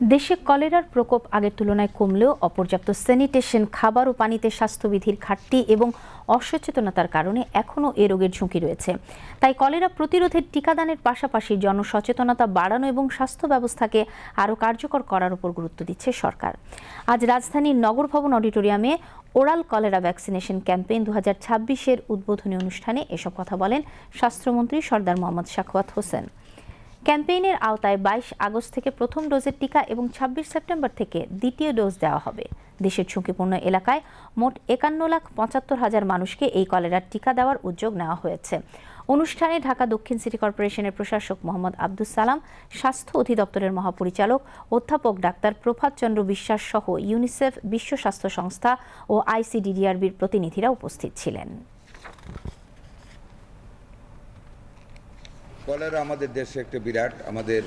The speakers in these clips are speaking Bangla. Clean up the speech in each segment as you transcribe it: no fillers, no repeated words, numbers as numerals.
দেশে কলেরার প্রকোপ আগের তুলনায় কমলেও অপর্যাপ্ত স্যানিটেশন, খাবার ও পানিতে স্বাস্থ্যবিধির ঘাটতি এবং অসচেতনতার কারণে এখনও এ রোগের ঝুঁকি রয়েছে। তাই কলেরা প্রতিরোধের টিকাদানের পাশাপাশি জনসচেতনতা বাড়ানো এবং স্বাস্থ্য ব্যবস্থাকে আরও কার্যকর করার উপর গুরুত্ব দিচ্ছে সরকার। আজ রাজধানীর নগর ভবন অডিটোরিয়ামে ওরাল কলেরা ভ্যাকসিনেশন ক্যাম্পেইন 2026-এর উদ্বোধনী অনুষ্ঠানে এসব কথা বলেন স্বাস্থ্যমন্ত্রী সরদার মোহাম্মদ সাখাওয়াত হোসেন। ক্যাম্পেইনের আওতায় 22 আগস্ট থেকে প্রথম ডোজের টিকা এবং 26 সেপ্টেম্বর থেকে দ্বিতীয় ডোজ দেওয়া হবে। দেশের ঝুঁকিপূর্ণ এলাকায় মোট 51,75,000 মানুষকে এই কলেরার টিকা দেওয়ার উদ্যোগ নেওয়া হয়েছে। অনুষ্ঠানে ঢাকা দক্ষিণ সিটি কর্পোরেশনের প্রশাসক মোহাম্মদ আব্দুস সালাম, স্বাস্থ্য অধিদপ্তরের মহাপরিচালক অধ্যাপক ডাক্তার প্রভাত চন্দ্র বিশ্বাস সহ ইউনিসেফ, বিশ্ব স্বাস্থ্য সংস্থা ও আইসিডিডিআরবির প্রতিনিধিরা উপস্থিত ছিলেন। কলেরা আমাদের দেশে একটা বিরাট, আমাদের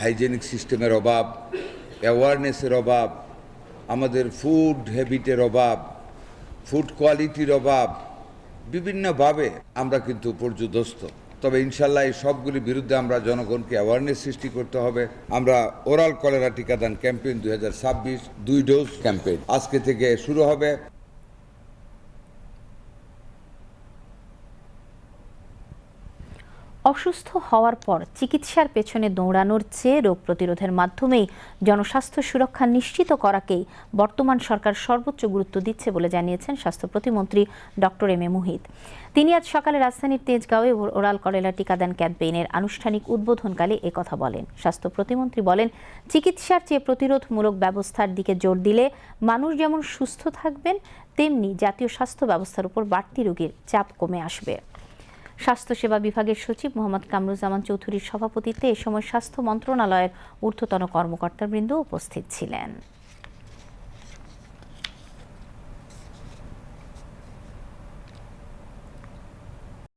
হাইজেনিক সিস্টেমের অভাব, অ্যাওয়ারনেসের অভাব, আমাদের ফুড হ্যাবিটের অভাব, ফুড কোয়ালিটির অভাব, বিভিন্নভাবে আমরা কিন্তু পর্যুদস্ত। তবে ইনশাল্লাহ এই সবগুলির বিরুদ্ধে আমরা জনগণকে অ্যাওয়ারনেস সৃষ্টি করতে হবে। আমরা ওরাল কলেরা টিকাদান ক্যাম্পেইন 2026 2 ডোজ ক্যাম্পেইন আজকে থেকে শুরু হবে। অসুস্থ হওয়ার পর চিকিৎসার পেছনে দৌড়ানোর চেয়ে রোগ প্রতিরোধের মাধ্যমেই জনস্বাস্থ্য সুরক্ষা নিশ্চিত করাকেই বর্তমান সরকার সর্বোচ্চ গুরুত্ব দিচ্ছে বলে জানিয়েছেন স্বাস্থ্য প্রতিমন্ত্রী ডক্টর এম এ মুহিত। তিনি আজ সকালে রাজধানীর তেজগাঁওয়ে ওরাল কলেরা টিকাদান ক্যাম্পেইনের আনুষ্ঠানিক উদ্বোধনকালে একথা বলেন। স্বাস্থ্য প্রতিমন্ত্রী বলেন, চিকিৎসার চেয়ে প্রতিরোধমূলক ব্যবস্থার দিকে জোর দিলে মানুষ যেমন সুস্থ থাকবেন, তেমনি জাতীয় স্বাস্থ্য ব্যবস্থার উপর বাড়তি রোগীর চাপ কমে আসবে। স্বাস্থ্যসেবা বিভাগের সচিব মোহাম্মদ কামরুজ্জামান চৌধুরীর সভাপতিত্বে এ সময় স্বাস্থ্য মন্ত্রণালয়ের ঊর্ধ্বতন কর্মকর্তাবৃন্দ উপস্থিত ছিলেন।